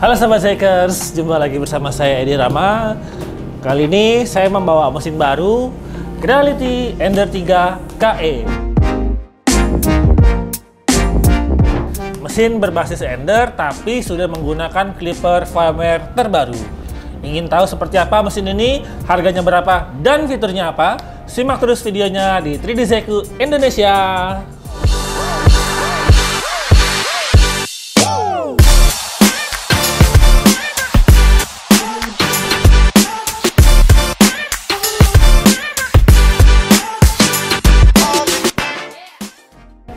Halo Sobat Zekers, jumpa lagi bersama saya Edi Rama. Kali ini saya membawa mesin baru Creality Ender 3 KE. Mesin berbasis Ender tapi sudah menggunakan clipper firmware terbaru. Ingin tahu seperti apa mesin ini, harganya berapa, dan fiturnya apa? Simak terus videonya di 3D Zeku Indonesia.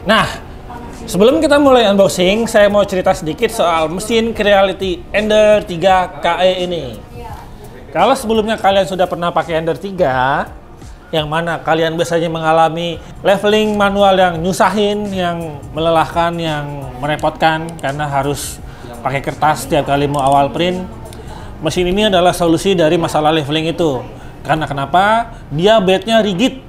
Nah, sebelum kita mulai unboxing, saya mau cerita sedikit soal mesin Creality Ender 3 KE ini. Kalau sebelumnya kalian sudah pernah pakai Ender 3, yang mana kalian biasanya mengalami leveling manual yang nyusahin, yang melelahkan, yang merepotkan karena harus pakai kertas setiap kali mau awal print, mesin ini adalah solusi dari masalah leveling itu. Karena kenapa? Dia bednya rigid,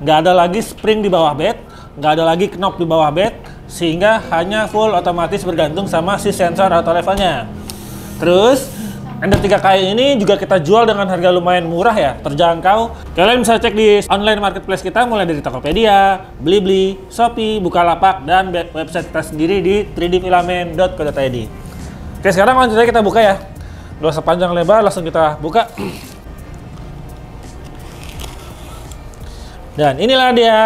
nggak ada lagi spring di bawah bed, nggak ada lagi knob di bawah bed, sehingga hanya full otomatis bergantung sama si sensor auto levelnya. Terus Ender 3 KE ini juga kita jual dengan harga lumayan murah ya, terjangkau. Kalian bisa cek di online marketplace kita mulai dari Tokopedia, Blibli, Shopee, Bukalapak, dan website kita sendiri di 3dfilament.co.id. Oke, sekarang lanjut aja kita buka ya. Nggak usah panjang lebar, langsung kita buka. Dan inilah dia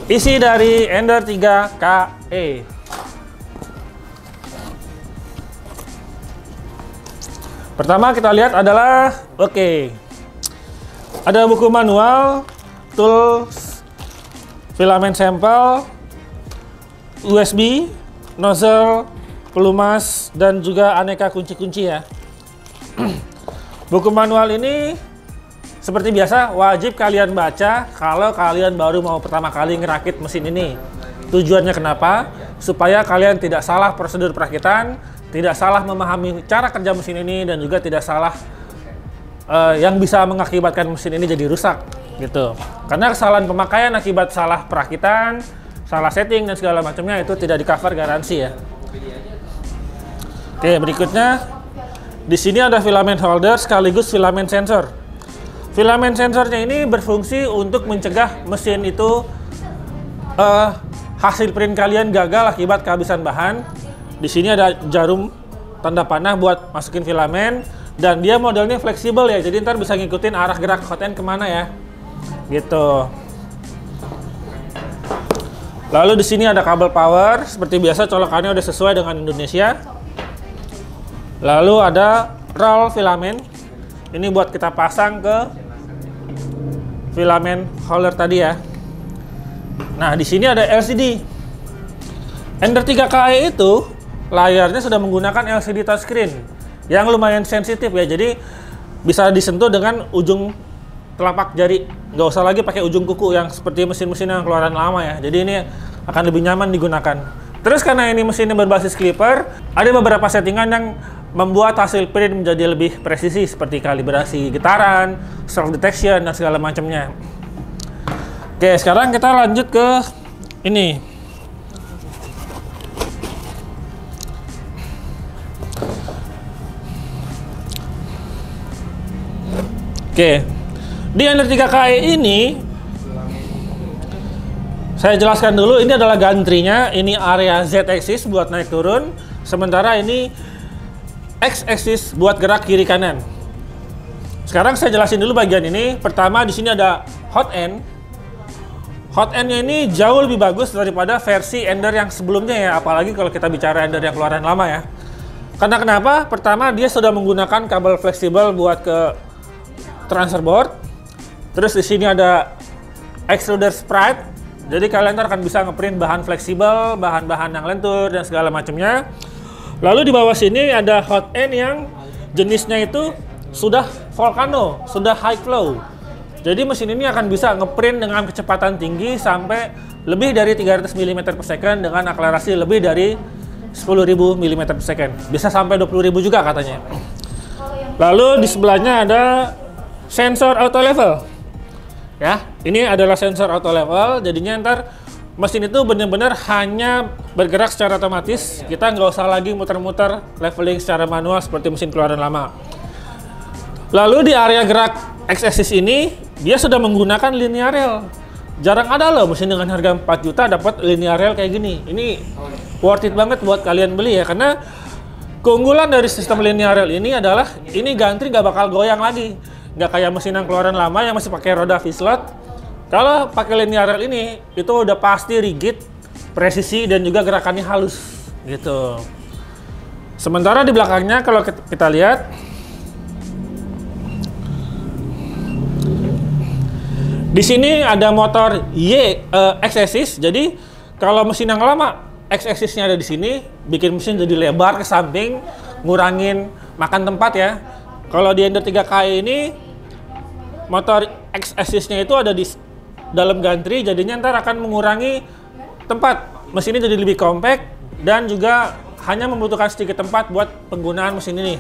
isi dari Ender 3 KE. Pertama kita lihat adalah, ada buku manual, tools, filament sampel, USB, nozzle, pelumas, dan juga aneka kunci-kunci ya. Buku manual ini seperti biasa wajib kalian baca kalau kalian baru mau pertama kali ngerakit mesin ini. Tujuannya kenapa? Supaya kalian tidak salah prosedur perakitan, tidak salah memahami cara kerja mesin ini, dan juga tidak salah yang bisa mengakibatkan mesin ini jadi rusak gitu. Karena kesalahan pemakaian akibat salah perakitan, salah setting, dan segala macamnya itu tidak di cover garansi ya. Oke, berikutnya di sini ada filament holder sekaligus filament sensor. Filament sensornya ini berfungsi untuk mencegah mesin itu hasil print kalian gagal akibat kehabisan bahan. Di sini ada jarum tanda panah buat masukin filament, dan dia modelnya fleksibel ya, jadi ntar bisa ngikutin arah gerak hot end kemana ya, gitu. Lalu di sini ada kabel power, seperti biasa colokannya udah sesuai dengan Indonesia. Lalu ada roll filament, ini buat kita pasang ke filament holder tadi ya. Nah, di sini ada LCD. Ender 3 KE itu layarnya sudah menggunakan LCD touchscreen yang lumayan sensitif ya, jadi bisa disentuh dengan ujung telapak jari, nggak usah lagi pakai ujung kuku yang seperti mesin-mesin yang keluaran lama ya. Jadi ini akan lebih nyaman digunakan. Terus karena ini mesinnya berbasis clipper, ada beberapa settingan yang membuat hasil print menjadi lebih presisi, seperti kalibrasi getaran, self detection, dan segala macamnya. Oke, sekarang kita lanjut ke ini. Oke, di Ender 3 KE ini saya jelaskan dulu, ini adalah gantrinya, ini area Z-axis buat naik turun, sementara ini X-axis buat gerak kiri kanan. Sekarang saya jelasin dulu bagian ini. Pertama, di sini ada hot end. Hot end-nya ini jauh lebih bagus daripada versi Ender yang sebelumnya ya, apalagi kalau kita bicara Ender yang keluaran lama ya. Karena kenapa? Pertama, dia sudah menggunakan kabel fleksibel buat ke transfer board. Terus di sini ada extruder sprite, jadi kalian akan bisa ngeprint bahan fleksibel, bahan-bahan yang lentur, dan segala macamnya. Lalu di bawah sini ada hot end yang jenisnya itu sudah volcano, sudah high flow. Jadi mesin ini akan bisa ngeprint dengan kecepatan tinggi sampai lebih dari 300 mm per second dengan akselerasi lebih dari 10.000 mm per second. Bisa sampai 20.000 juga katanya. Lalu di sebelahnya ada sensor auto level. Ya, ini adalah sensor auto level, jadinya ntar mesin itu benar-benar hanya bergerak secara otomatis. Kita nggak usah lagi muter-muter leveling secara manual seperti mesin keluaran lama. Lalu di area gerak X-axis ini, dia sudah menggunakan linear rail. Jarang ada loh mesin dengan harga 4 juta dapat linear rail kayak gini. Ini worth it banget buat kalian beli ya, karena keunggulan dari sistem linear rail ini adalah ini gantri nggak bakal goyang lagi. Nggak kayak mesin yang keluaran lama yang masih pakai roda V-slot. Kalau pakai linear rail ini, itu udah pasti rigid, presisi, dan juga gerakannya halus, gitu. Sementara di belakangnya, kalau kita lihat, di sini ada motor X-axis. Jadi, kalau mesin yang lama, X-axisnya ada di sini, bikin mesin jadi lebar ke samping, ngurangin makan tempat ya. Kalau di Ender 3KE ini, motor X-axisnya itu ada di dalam gantri, jadinya ntar akan mengurangi tempat. Mesin ini jadi lebih compact dan juga hanya membutuhkan sedikit tempat buat penggunaan mesin ini.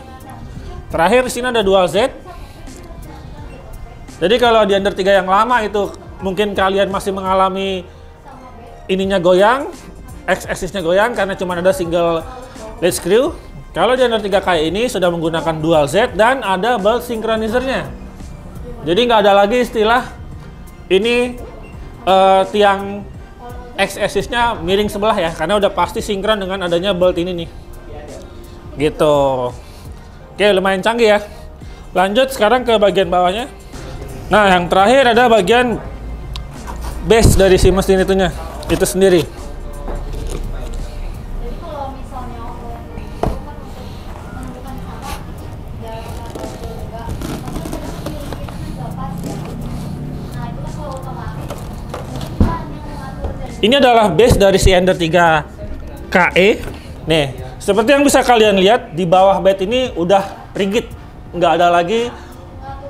Terakhir di sini ada dual Z. Jadi kalau di Ender 3 yang lama itu mungkin kalian masih mengalami ininya goyang, X-axisnya goyang karena cuma ada single lead screw. Kalau di Ender 3KE ini sudah menggunakan dual Z dan ada belt synchronizernya. Jadi nggak ada lagi istilah ini tiang X-axisnya miring sebelah ya, karena udah pasti sinkron dengan adanya belt ini nih. Gitu. Oke, lumayan canggih ya. Lanjut sekarang ke bagian bawahnya. Nah, yang terakhir ada bagian base dari si mesin itu sendiri. Ini adalah base dari si Ender 3KE. Nih, seperti yang bisa kalian lihat, di bawah bed ini udah rigid. Nggak ada lagi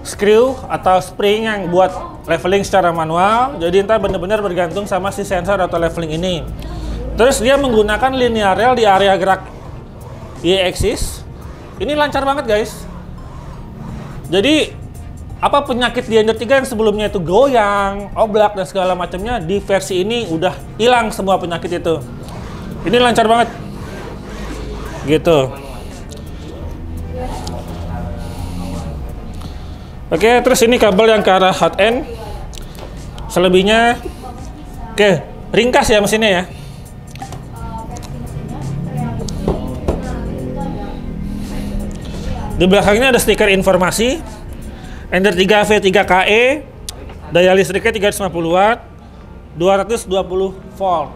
screw atau spring yang buat leveling secara manual. Jadi ntar bener-bener bergantung sama si sensor atau leveling ini. Terus dia menggunakan linear rail di area gerak Y-axis. Ini lancar banget guys. Jadi apa penyakit di Ender 3 yang sebelumnya itu goyang, oblak, dan segala macamnya, di versi ini udah hilang semua penyakit itu. Ini lancar banget. Gitu. Oke, terus ini kabel yang ke arah hot end. Selebihnya, oke, ringkas ya mesinnya ya. Di belakangnya ada stiker informasi. Ender 3 V3KE, daya listriknya 350 watt, 220 volt.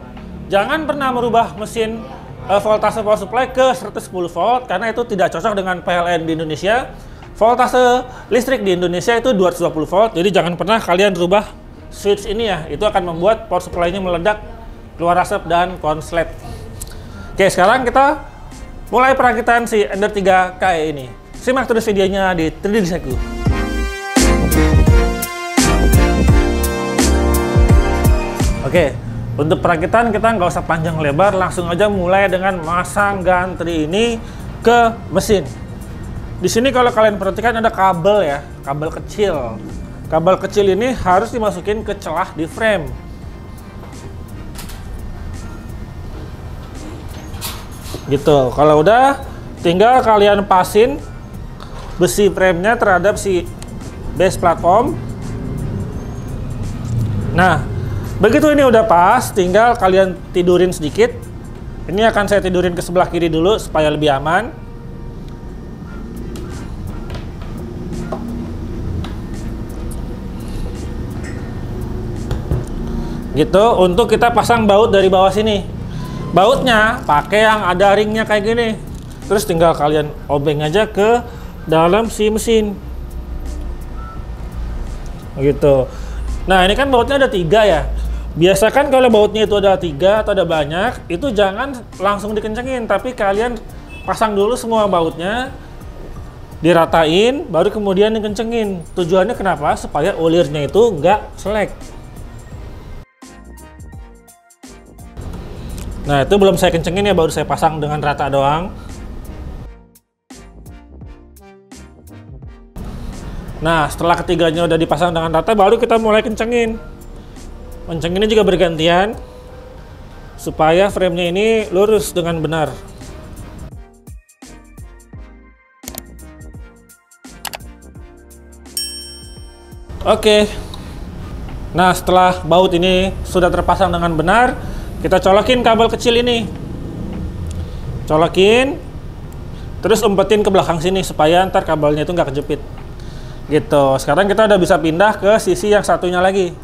Jangan pernah merubah mesin voltase power supply ke 110 volt karena itu tidak cocok dengan PLN di Indonesia. Voltase listrik di Indonesia itu 220 volt, jadi jangan pernah kalian rubah switch ini ya. Itu akan membuat power supply-nya meledak, keluar asap dan konslet. Oke, sekarang kita mulai perakitan si Ender 3KE ini. Simak terus videonya di 3D Desainku. Oke, untuk perakitan kita nggak usah panjang lebar, langsung aja mulai dengan masang gantri ini ke mesin. Di sini kalau kalian perhatikan ada kabel ya, kabel kecil. Kabel kecil ini harus dimasukin ke celah di frame. Gitu, kalau udah tinggal kalian pasin besi frame-nya terhadap si base platform. Nah, begitu ini udah pas, tinggal kalian tidurin sedikit. Ini akan saya tidurin ke sebelah kiri dulu supaya lebih aman. Gitu, untuk kita pasang baut dari bawah sini. Bautnya pakai yang ada ringnya kayak gini. Terus tinggal kalian obeng aja ke dalam si mesin. Gitu. Nah, ini kan bautnya ada 3 ya. Biasakan kalau bautnya itu ada 3 atau ada banyak, itu jangan langsung dikencengin, tapi kalian pasang dulu semua bautnya, diratain, baru kemudian dikencengin. Tujuannya kenapa? Supaya oliernya itu nggak selek. Nah, itu belum saya kencengin ya, baru saya pasang dengan rata doang. Nah, setelah ketiganya udah dipasang dengan rata, baru kita mulai kencengin. Kencenginnya juga bergantian. supaya framenya ini lurus dengan benar. Oke. Nah, setelah baut ini sudah terpasang dengan benar, kita colokin kabel kecil ini. Colokin, terus umpetin ke belakang sini supaya ntar kabelnya itu nggak kejepit. Gitu. Sekarang kita udah bisa pindah ke sisi yang satunya lagi.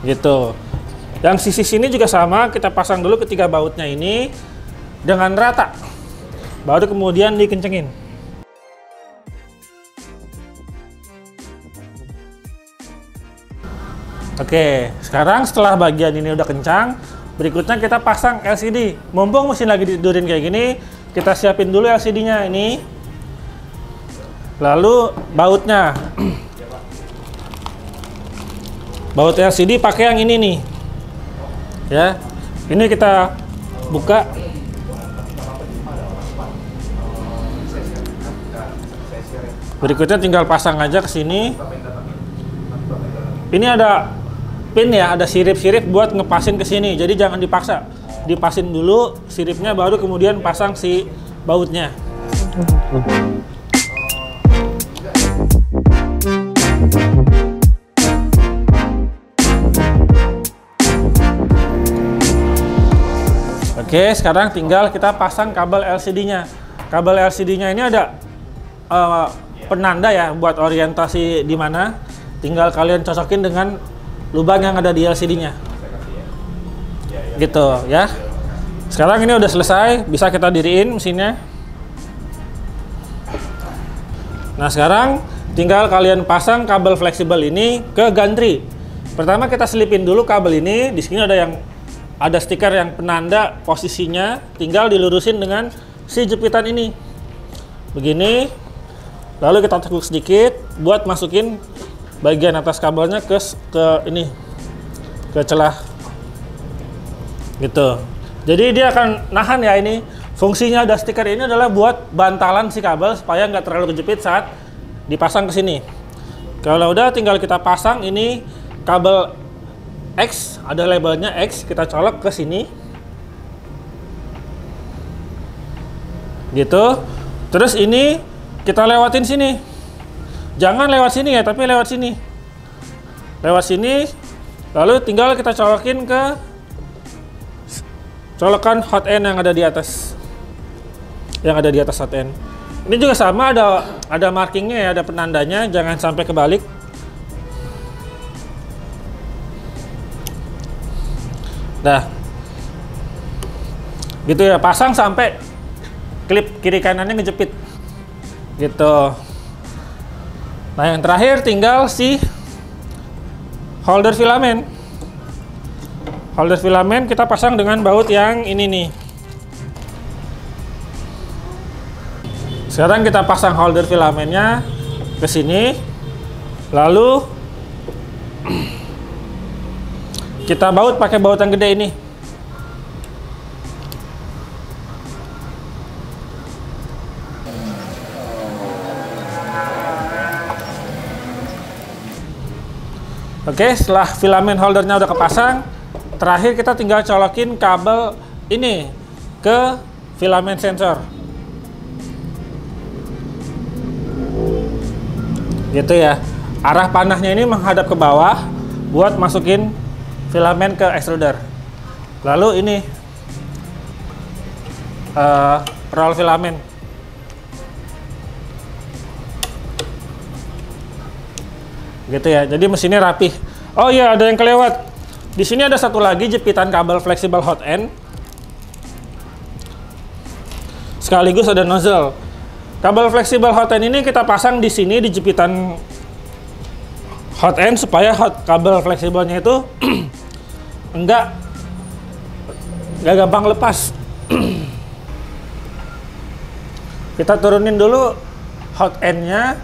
Gitu. Yang sisi sini juga sama, kita pasang dulu ketiga bautnya ini dengan rata, baru kemudian dikencengin. Oke, sekarang setelah bagian ini udah kencang, berikutnya kita pasang LCD. Mumpung mesin lagi tidurin kayak gini, kita siapin dulu LCD-nya ini. Lalu bautnya. Baut LCD pakai yang ini nih. Ya. Ini kita buka. Berikutnya tinggal pasang aja ke sini. Ini ada pin ya, ada sirip-sirip buat ngepasin ke sini. Jadi jangan dipaksa. Dipasin dulu siripnya, baru kemudian pasang si bautnya. Oke, sekarang tinggal kita pasang kabel LCD-nya. Kabel LCD-nya ini ada penanda ya buat orientasi di mana. Tinggal kalian cocokin dengan lubang yang ada di LCD-nya. Gitu ya. Sekarang ini udah selesai, bisa kita diriin mesinnya. Nah, sekarang tinggal kalian pasang kabel fleksibel ini ke gantry. Pertama kita selipin dulu kabel ini. Di sini ada stiker yang penanda posisinya, tinggal dilurusin dengan si jepitan ini. Begini. Lalu kita tekuk sedikit buat masukin bagian atas kabelnya ke ini, ke celah. Gitu. Jadi dia akan nahan ya ini. Fungsinya ada stiker ini adalah buat bantalan si kabel supaya nggak terlalu kejepit saat dipasang ke sini. Kalau udah tinggal kita pasang ini kabel X, ada labelnya X, kita colok ke sini. Gitu. Terus ini kita lewatin sini. Jangan lewat sini ya, tapi lewat sini. Lewat sini, lalu tinggal kita colokin ke colokan hot end yang ada di atas. Yang ada di atas hot end. Ini juga sama, ada markingnya ya, ada penandanya, jangan sampai kebalik. Nah, gitu ya, pasang sampai klip kiri kanannya ngejepit. Gitu. Nah, yang terakhir tinggal si holder filamen. Holder filamen kita pasang dengan baut yang ini nih. Sekarang kita pasang holder filamennya ke sini. Lalu kita baut pakai baut yang gede ini. Oke, setelah filamen holdernya udah kepasang, terakhir kita tinggal colokin kabel ini ke filamen sensor. Gitu ya. Arah panahnya ini menghadap ke bawah buat masukin filamen ke extruder. Lalu ini roll filamen. Gitu ya. Jadi mesinnya rapih. Oh iya, ada yang kelewat. Di sini ada satu lagi jepitan kabel fleksibel hot end. Sekaligus ada nozzle. Kabel fleksibel hot end ini kita pasang di sini di jepitan hot end supaya kabel fleksibelnya itu enggak gampang lepas. Kita turunin dulu hot end-nya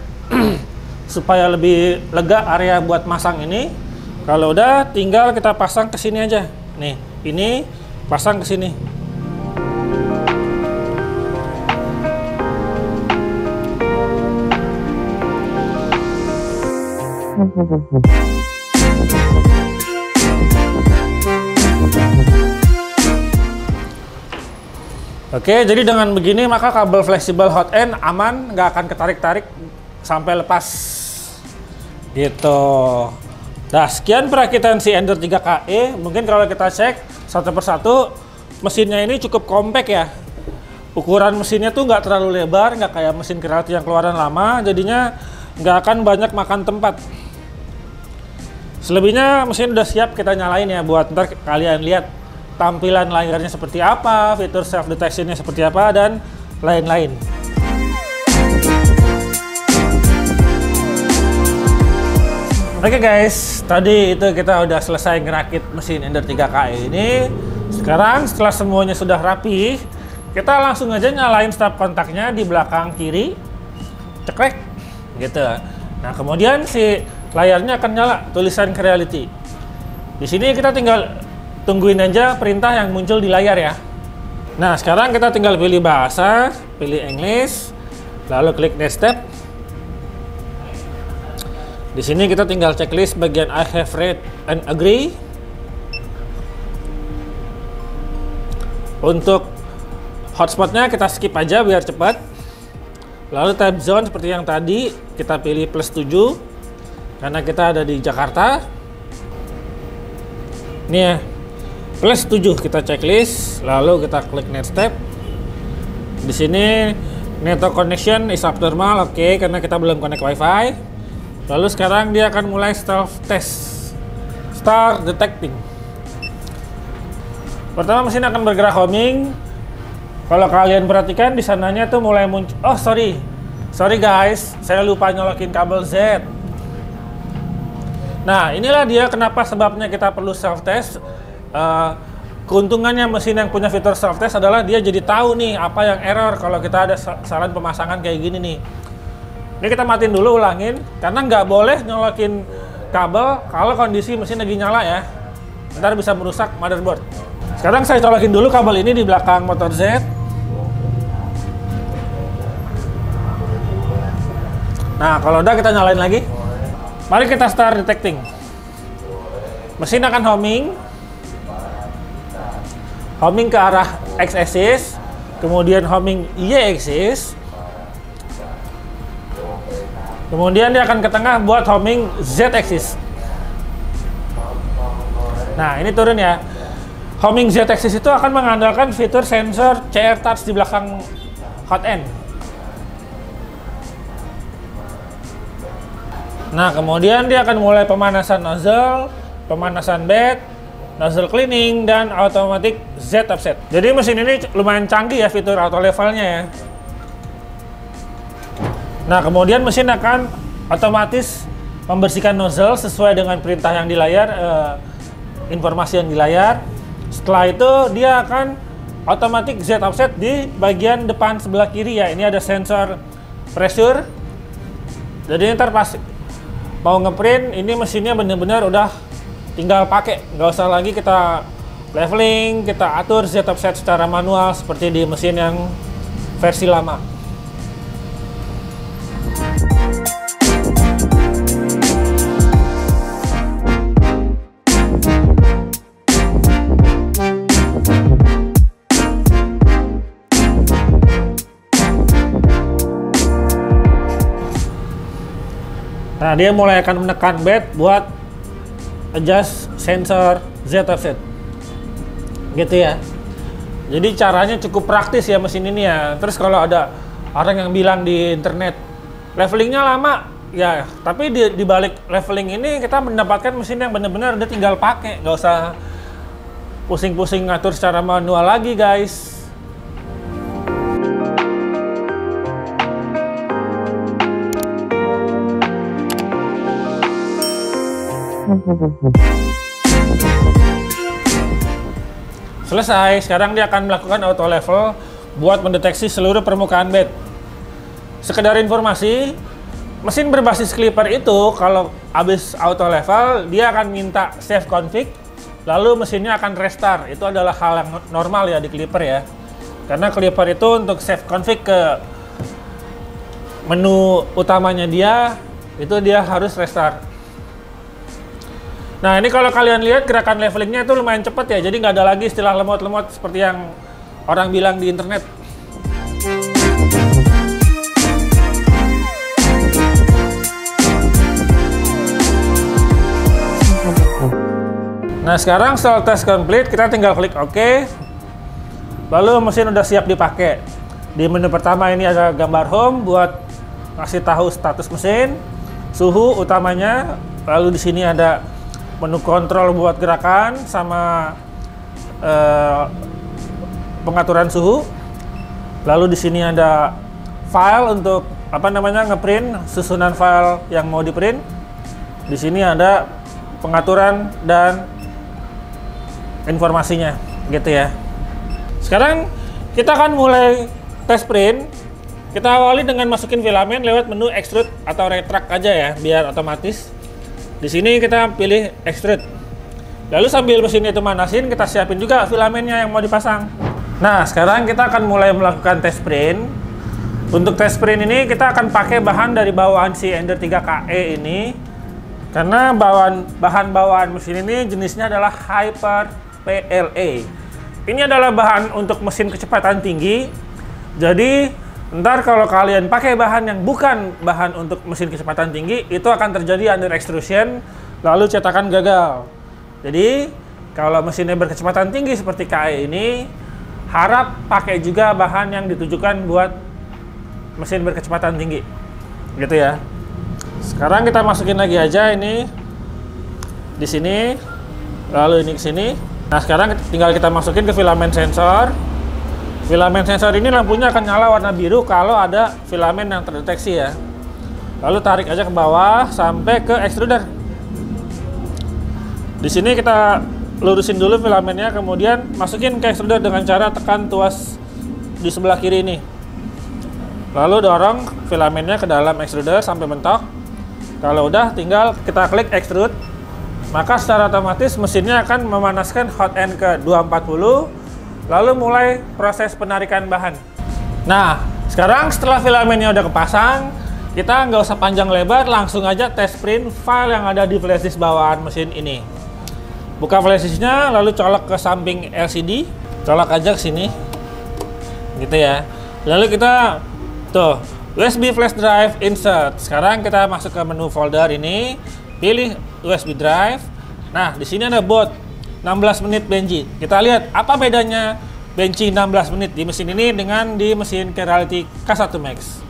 supaya lebih lega area buat masang ini. Kalau udah tinggal kita pasang ke sini aja. Nih, ini pasang ke sini. Oke, jadi dengan begini maka kabel fleksibel hot end aman, nggak akan ketarik-tarik sampai lepas. Gitu. Nah, sekian perakitan si Ender 3KE. Mungkin kalau kita cek satu persatu, mesinnya ini cukup compact ya. Ukuran mesinnya tuh nggak terlalu lebar, nggak kayak mesin Creality yang keluaran lama, jadinya nggak akan banyak makan tempat. Selebihnya mesin udah siap kita nyalain ya, buat ntar kalian lihat tampilan layarnya seperti apa, fitur self detectionnya seperti apa, dan lain-lain. Oke guys, tadi itu kita udah selesai ngerakit mesin Ender 3KE ini. Sekarang setelah semuanya sudah rapi, kita langsung aja nyalain stop kontaknya di belakang kiri, cekrek gitu. Nah kemudian si layarnya akan nyala tulisan Creality. Di sini kita tinggal tungguin aja perintah yang muncul di layar ya. Nah sekarang kita tinggal pilih bahasa, pilih English, lalu klik next step. Di sini kita tinggal checklist bagian I have read and agree. Untuk hotspotnya kita skip aja biar cepat. Lalu time zone seperti yang tadi kita pilih +7 karena kita ada di Jakarta. Ini ya, +7 kita checklist, lalu kita klik next step. Di sini network connection is abnormal, oke, karena kita belum connect wifi. Lalu sekarang dia akan mulai self test, start detecting. Pertama mesin akan bergerak homing. Kalau kalian perhatikan di sananya tuh mulai muncul. Oh sorry guys, saya lupa nyolokin kabel Z. Nah inilah dia kenapa sebabnya kita perlu self test. Keuntungannya mesin yang punya fitur self test adalah dia jadi tahu nih apa yang error kalau kita ada saran pemasangan kayak gini nih. Ini kita matiin dulu, ulangin, karena nggak boleh nyolokin kabel kalau kondisi mesin lagi nyala ya. Ntar bisa merusak motherboard. Sekarang saya colokin dulu kabel ini di belakang motor Z. Nah kalau udah kita nyalain lagi. Mari kita start detecting. Mesin akan homing. Homing ke arah X-axis, kemudian homing Y-axis, kemudian dia akan ke tengah buat homing Z-axis. Nah ini turun ya. Homing Z-axis itu akan mengandalkan fitur sensor CR touch di belakang hot end. Nah kemudian dia akan mulai pemanasan nozzle, pemanasan bed, nozzle cleaning, dan automatic Z offset. Jadi mesin ini lumayan canggih ya fitur auto levelnya ya. Nah kemudian mesin akan otomatis membersihkan nozzle sesuai dengan perintah yang di layar, informasi yang di layar. Setelah itu dia akan automatic Z offset di bagian depan sebelah kiri ya. Ini ada sensor pressure. Jadi ntar pas mau ngeprint ini mesinnya bener-bener udah tinggal pakai, nggak usah lagi kita leveling, kita atur Z offset secara manual seperti di mesin yang versi lama. Nah dia mulai akan menekan bed buat adjust sensor Z offset gitu ya. Jadi caranya cukup praktis ya mesin ini ya. Terus kalau ada orang yang bilang di internet levelingnya lama ya, tapi di balik leveling ini kita mendapatkan mesin yang benar-benar udah tinggal pakai, nggak usah pusing-pusing ngatur secara manual lagi guys. Selesai, sekarang dia akan melakukan auto level buat mendeteksi seluruh permukaan bed. Sekedar informasi, mesin berbasis Clipper itu kalau habis auto level dia akan minta save config, lalu mesinnya akan restart. Itu adalah hal yang normal ya di Clipper ya. Karena Clipper itu untuk save config ke menu utamanya dia, itu dia harus restart. Nah, ini kalau kalian lihat gerakan levelingnya itu lumayan cepat ya, jadi nggak ada lagi istilah lemot-lemot seperti yang orang bilang di internet. Nah, sekarang setelah tes complete, kita tinggal klik OK. Lalu mesin udah siap dipakai. Di menu pertama ini ada gambar home buat ngasih tahu status mesin, suhu utamanya. Lalu di sini ada menu kontrol buat gerakan sama pengaturan suhu. Lalu di sini ada file untuk ngeprint susunan file yang mau diprint. Di sini ada pengaturan dan informasinya, gitu ya. Sekarang kita akan mulai tes print. Kita awali dengan masukin filamen lewat menu extrude atau retract aja ya, biar otomatis. Di sini kita pilih extrude. Lalu sambil mesin itu manasin, kita siapin juga filamennya yang mau dipasang. Nah, sekarang kita akan mulai melakukan tes print. Untuk tes print ini kita akan pakai bahan dari bawaan si Ender 3KE ini. Karena bahan bawaan mesin ini jenisnya adalah Hyper PLA. Ini adalah bahan untuk mesin kecepatan tinggi. Jadi ntar kalau kalian pakai bahan yang bukan bahan untuk mesin kecepatan tinggi, itu akan terjadi under extrusion, lalu cetakan gagal. Jadi kalau mesinnya berkecepatan tinggi seperti KE ini, harap pakai juga bahan yang ditujukan buat mesin berkecepatan tinggi, gitu ya. Sekarang kita masukin lagi aja ini di sini, lalu ini ke sini. Nah, sekarang tinggal kita masukin ke filamen sensor. Filamen sensor ini lampunya akan nyala warna biru kalau ada filamen yang terdeteksi ya. Lalu tarik aja ke bawah sampai ke extruder. Di sini kita lurusin dulu filamennya, kemudian masukin ke extruder dengan cara tekan tuas di sebelah kiri ini. Lalu dorong filamennya ke dalam extruder sampai mentok. Kalau udah, tinggal kita klik extrude. Maka secara otomatis mesinnya akan memanaskan hot end ke 240. Lalu mulai proses penarikan bahan. Nah, sekarang setelah filamennya udah kepasang, kita nggak usah panjang lebar, langsung aja tes print file yang ada di flash disk bawaan mesin ini. Buka flash disknya, lalu colok ke samping LCD, colok aja ke sini, gitu ya. Lalu kita tuh USB flash drive insert. Sekarang kita masuk ke menu folder ini, pilih USB drive. Nah, di sini ada boot 16 menit Benji. Kita lihat apa bedanya Benji 16 menit di mesin ini dengan di mesin Creality K1 Max.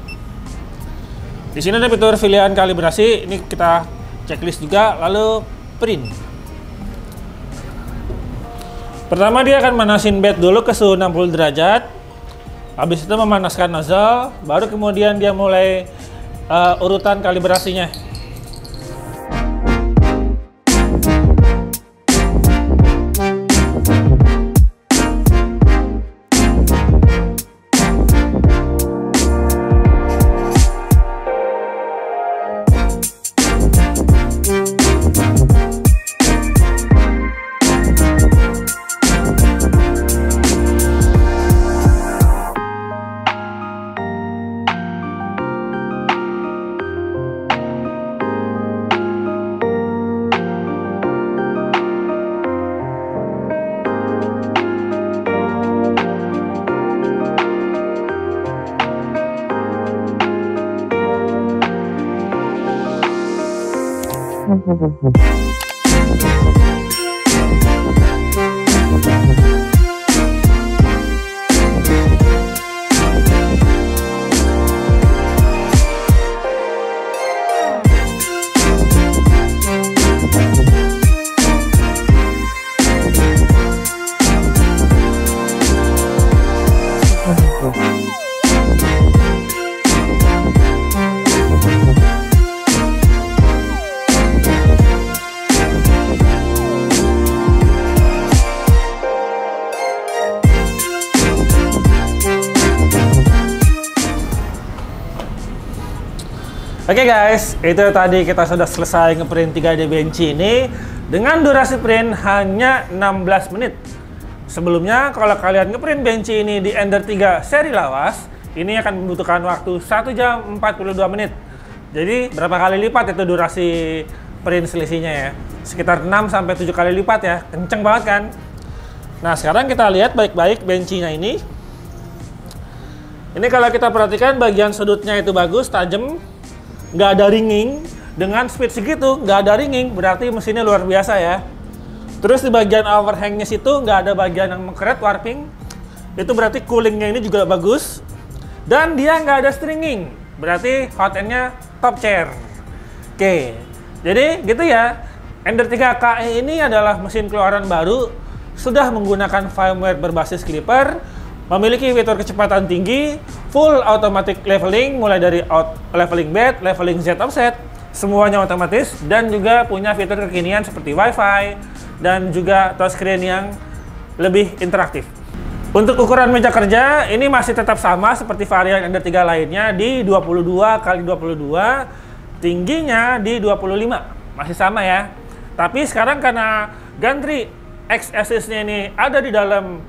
Di sini ada fitur pilihan kalibrasi. Ini kita checklist juga, lalu print. Pertama dia akan manasin bed dulu ke suhu 60 derajat. Habis itu memanaskan nozzle, baru kemudian dia mulai urutan kalibrasinya. Oke guys, itu tadi kita sudah selesai ngeprint 3D Benji ini dengan durasi print hanya 16 menit. Sebelumnya kalau kalian ngeprint Benji ini di Ender 3 seri lawas, ini akan membutuhkan waktu 1 jam 42 menit. Jadi berapa kali lipat itu durasi sprint selisihnya ya. Sekitar 6-7 kali lipat ya, kenceng banget kan. Nah sekarang kita lihat baik-baik bencinya ini. Ini kalau kita perhatikan bagian sudutnya itu bagus, tajam, nggak ada ringing. Dengan speed segitu, nggak ada ringing, berarti mesinnya luar biasa ya. Terus di bagian overhangnya situ nggak ada bagian yang mengkeret, warping. Itu berarti coolingnya ini juga bagus. Dan dia nggak ada stringing, berarti hot end-nya top chair. Oke, jadi gitu ya. Ender 3 KE ini adalah mesin keluaran baru, sudah menggunakan firmware berbasis Clipper, memiliki fitur kecepatan tinggi, full automatic leveling, mulai dari leveling bed, leveling Z offset, semuanya otomatis, dan juga punya fitur kekinian seperti Wi-Fi, dan juga touchscreen yang lebih interaktif. Untuk ukuran meja kerja, ini masih tetap sama seperti varian Ender 3 lainnya di 22x22, tingginya di 25, masih sama ya. Tapi sekarang karena gantry X-axis-nya ini ada di dalam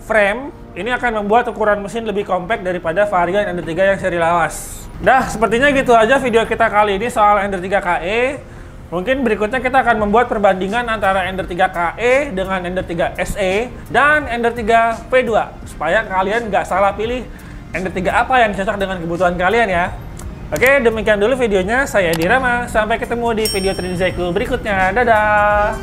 frame, ini akan membuat ukuran mesin lebih compact daripada varian Ender 3 yang seri lawas. Dah, sepertinya gitu aja video kita kali ini soal Ender 3 KE. Mungkin berikutnya kita akan membuat perbandingan antara Ender 3 KE dengan Ender 3 SE dan Ender 3 V2 supaya kalian nggak salah pilih Ender 3 apa yang cocok dengan kebutuhan kalian ya. Oke, demikian dulu videonya. Saya Edi Rama. Sampai ketemu di video Trinzycle berikutnya. Dadah!